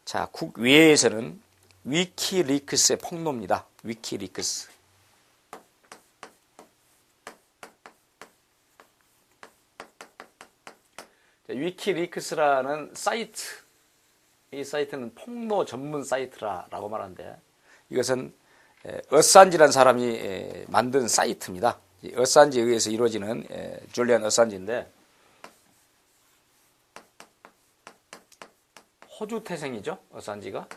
자, 국외에서는 위키리크스의 폭로입니다. 위키리크스. 자, 위키리크스라는 사이트, 이 사이트는 폭로 전문 사이트라고 말하는데, 이것은 어산지라는 사람이 만든 사이트입니다. 어산지에 의해서 이루어지는 줄리안 어산지인데, 호주 태생이죠, 어산지가.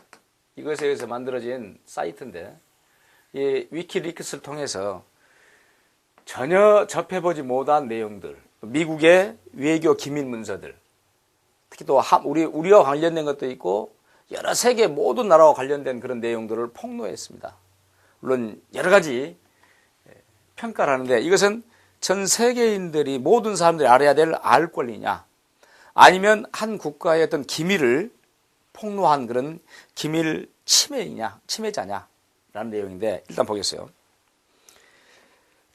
이것에 의해서 만들어진 사이트인데, 이 위키리크스를 통해서 전혀 접해보지 못한 내용들, 미국의 외교 기밀 문서들, 특히 또 우리와 관련된 것도 있고 여러 세계 모든 나라와 관련된 그런 내용들을 폭로했습니다. 물론 여러 가지 평가를 하는데, 이것은 전 세계인들이, 모든 사람들이 알아야 될 알 권리냐, 아니면 한 국가의 어떤 기밀을 폭로한 그런 기밀 침해자냐 라는 내용인데, 일단 보겠어요.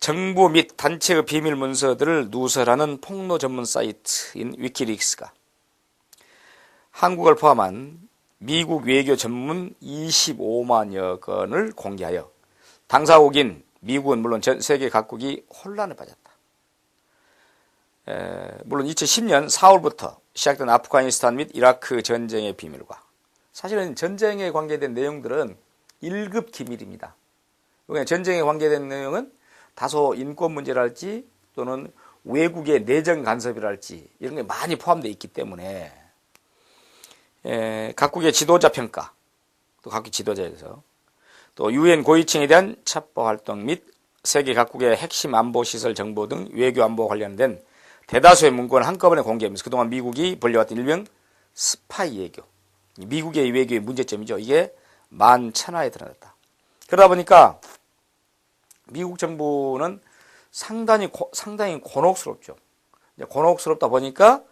정부 및 단체의 비밀 문서들을 누설하는 폭로 전문 사이트인 위키리크스가 한국을 포함한 미국 외교 전문 25만여 건을 공개하여 당사국인 미국은 물론 전 세계 각국이 혼란에 빠졌다. 물론 2010년 4월부터 시작된 아프가니스탄 및 이라크 전쟁의 비밀과, 사실은 전쟁에 관계된 내용들은 1급 기밀입니다. 그러니까 전쟁에 관계된 내용은 다소 인권 문제랄지 또는 외국의 내정 간섭이랄지 이런 게 많이 포함되어 있기 때문에 각국의 지도자 평가, 또 각국 지도자에 대해서, 또 유엔 고위층에 대한 첩보 활동 및 세계 각국의 핵심 안보시설 정보 등 외교 안보와 관련된 대다수의 문건을 한꺼번에 공개하면서 그동안 미국이 벌려왔던 일명 스파이 외교, 미국의 외교의 문제점이죠. 이게 만천하에 드러났다. 그러다 보니까 미국 정부는 상당히 곤혹스럽죠. 곤혹스럽다 보니까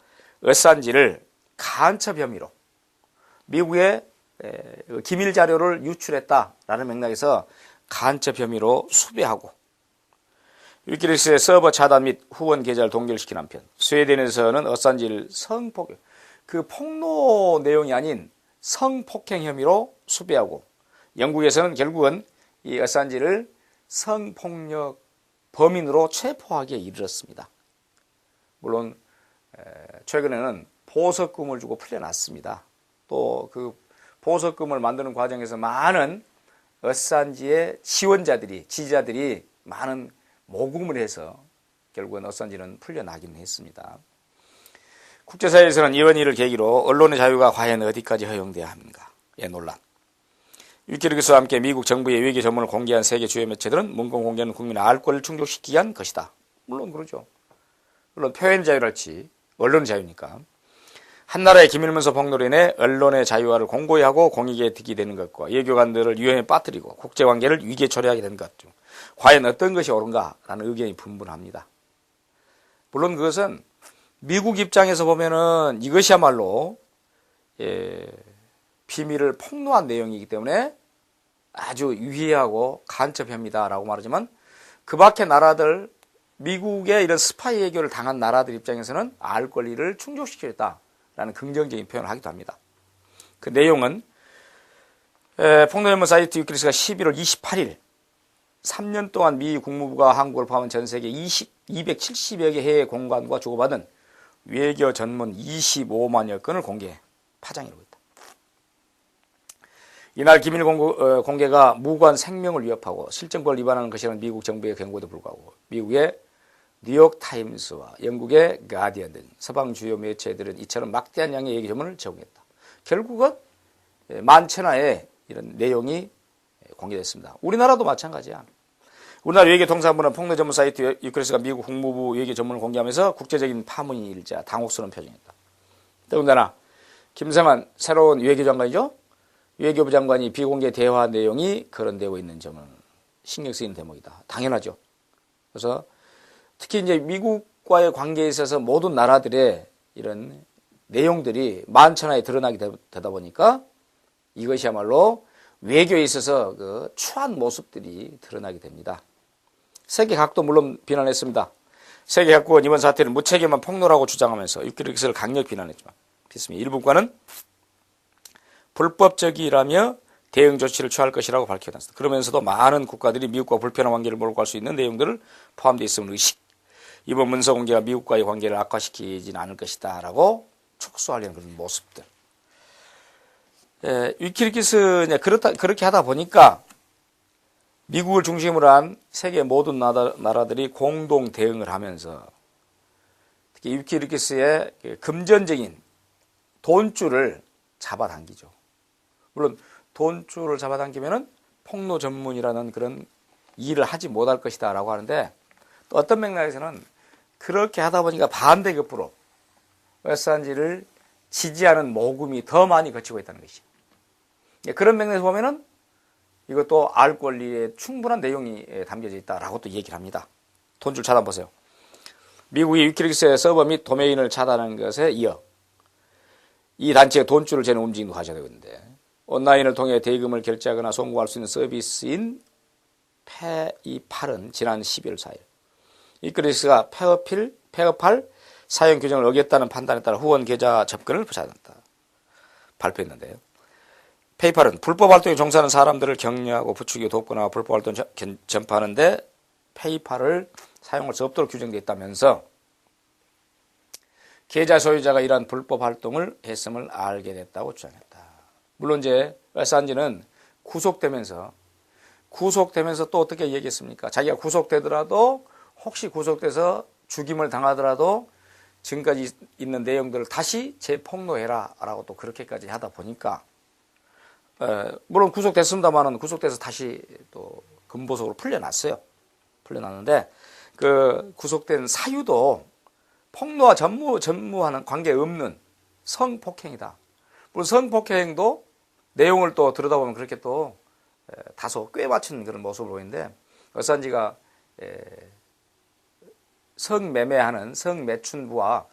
어산지를 간첩 혐의로 미국의 기밀 자료를 유출했다라는 맥락에서 간첩 혐의로 수배하고, 위키리크스의 서버 차단 및 후원 계좌를 동결시킨 한편 스웨덴에서는 어산지를 성폭행, 그 폭로 내용이 아닌 성폭행 혐의로 수배하고, 영국에서는 결국은 이 어산지를 성폭력 범인으로 체포하기에 이르렀습니다. 물론 최근에는 보석금을 주고 풀려났습니다. 또 그 보석금을 만드는 과정에서 많은 어산지의 지지자들이 많은 모금을 해서 결국은 어산지는 풀려나긴 했습니다. 국제사회에서는 이번 일을 계기로 언론의 자유가 과연 어디까지 허용돼야 하는가의 논란, 위키리크스와 함께 미국 정부의 외교 전문을 공개한 세계 주요 매체들은 문건 공개는 국민의 알 권리를 충족시키기 위한 것이다. 물론 그러죠. 물론 표현 자유랄지 언론 자유니까. 한 나라의 기밀문서 폭로로 인해 언론의 자유화를 공고히 하고 공익에 득이 되는 것과 외교관들을 위험에 빠뜨리고 국제관계를 위기에 처리하게 되는 것 중 과연 어떤 것이 옳은가라는 의견이 분분합니다. 물론 그것은 미국 입장에서 보면은 이것이야말로 비밀을 폭로한 내용이기 때문에 아주 유해하고 간첩 혐의다라고 말하지만, 그 밖의 나라들, 미국의 이런 스파이 외교를 당한 나라들 입장에서는 알 권리를 충족시켰다라는 긍정적인 표현을 하기도 합니다. 그 내용은 폭로 전문 사이트 위키리크스가 11월 28일 3년 동안 미 국무부가 한국을 포함한 전 세계 270여 개 해외 공관과 주고받은 외교 전문 25만여 건을 파장이라고 했다. 이날 기밀 공개가 무고한 생명을 위협하고 실정법을 위반하는 것이라는 미국 정부의 경고에도 불구하고 미국의 뉴욕타임스와 영국의 가디언 등 서방 주요 매체들은 이처럼 막대한 양의 외교 전문을 제공했다. 결국은 만천하에 이런 내용이 공개됐습니다. 우리나라도 마찬가지야. 우리나라 외교통상부는 폭로 전문 사이트 위키리크스가 미국 국무부 외교 전문을 공개하면서 국제적인 파문이 일자 당혹스러운 표정이었다. 더군다나 김성한 새로운 외교장관이죠. 외교부 장관이 비공개 대화 내용이 거론되고 있는 점은 신경 쓰이는 대목이다. 당연하죠. 그래서 특히 이제 미국과의 관계에 있어서 모든 나라들의 이런 내용들이 만천하에 드러나게 되다 보니까 이것이야말로 외교에 있어서 그 추한 모습들이 드러나게 됩니다. 세계 각도 물론 비난했습니다. 세계 각국은 이번 사태를 무책임한 폭로라고 주장하면서 위키리크스를 강력히 비난했지만, 일부 국가는 불법적이라며 대응 조치를 취할 것이라고 밝혀놨습니다. 그러면서도 많은 국가들이 미국과 불편한 관계를 몰고 갈 수 있는 내용들을 포함되어 있음을 의식. 이번 문서 공개가 미국과의 관계를 악화시키지는 않을 것이다 라고 축소하려는 그런 모습들. 위키리키스 그렇게 하다 보니까 미국을 중심으로 한 세계 모든 나라들이 공동 대응을 하면서 특히 위키리키스의 금전적인 돈줄을 잡아당기죠. 물론 돈줄을 잡아당기면은 폭로 전문이라는 그런 일을 하지 못할 것이다 라고 하는데, 또 어떤 맥락에서는 그렇게 하다 보니까 반대급부로 어사인지를 지지하는 모금이 더 많이 거치고 있다는 것이죠. 그런 맥락에서 보면은 이것도 알 권리에 충분한 내용이 담겨져 있다라고 또 얘기를 합니다. 돈줄 차단보세요. 미국이 위키리키스의 서버 및 도메인을 차단한 것에 이어 이 단체의 돈줄을 재는 움직임도 가져야 되는데, 온라인을 통해 대금을 결제하거나 송금할 수 있는 서비스인 페이팔은 지난 12월 4일 위키리키스가 페이팔 사용 규정을 어겼다는 판단에 따라 후원 계좌 접근을 차단했다 발표했는데요. 페이팔은 불법 활동에 종사하는 사람들을 격려하고 부추기고 돕거나 불법 활동 전파하는데 페이팔을 사용할 수 없도록 규정되어 있다면서 계좌 소유자가 이러한 불법 활동을 했음을 알게 됐다고 주장했다. 물론 이제 어사인지는 구속되면서 또 어떻게 얘기했습니까? 자기가 구속되더라도 혹시 구속돼서 죽임을 당하더라도 지금까지 있는 내용들을 다시 재폭로해라 라고 또 그렇게까지 하다 보니까 물론 구속됐습니다만은 구속돼서 다시 또 금보석으로 풀려났는데 그 구속된 사유도 폭로와 전무하는 관계없는 성폭행이다. 물론 성폭행도 내용을 또 들여다보면 그렇게 또 다소 꽤 맞춘 그런 모습을 보이는데, 어사인지가 성매매하는 성매춘부와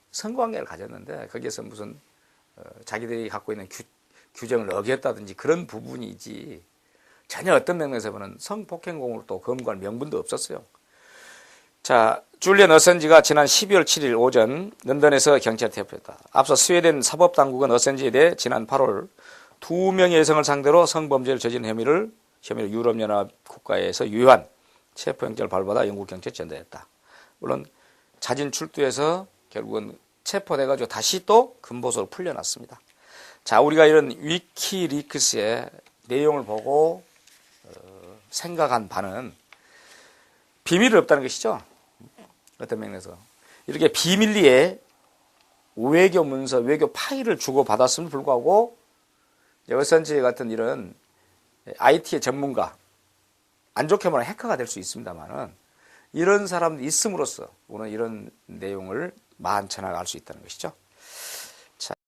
성관계를 가졌는데 거기에서 무슨 자기들이 갖고 있는 규정을 어겼다든지 그런 부분이지 전혀 어떤 맥락에서 보면 성폭행공으로 또 검거할 명분도 없었어요. 자, 줄리안 어센지가 지난 12월 7일 오전 런던에서 경찰에 대표했다. 앞서 스웨덴 사법당국은 어센지에 대해 지난 8월 2명의 여성을 상대로 성범죄를 저지른 혐의로 유럽연합 국가에서 유효한 체포영장을 발부받아 영국 경찰에 전달했다. 물론 자진 출두해서 결국은 체포돼가지고 다시 또 금보석으로 풀려났습니다. 자, 우리가 이런 위키리크스의 내용을 보고 생각한 바는 비밀이 없다는 것이죠. 어떤 맥락에서 이렇게 비밀리에 외교 문서, 외교 파일을 주고받았음에도 불구하고 어센지 같은 이런 IT의 전문가, 안 좋게 말하면 해커가 될 수 있습니다만은 이런 사람들이 있음으로써 우리는 이런 내용을 만천하게 알 수 있다는 것이죠.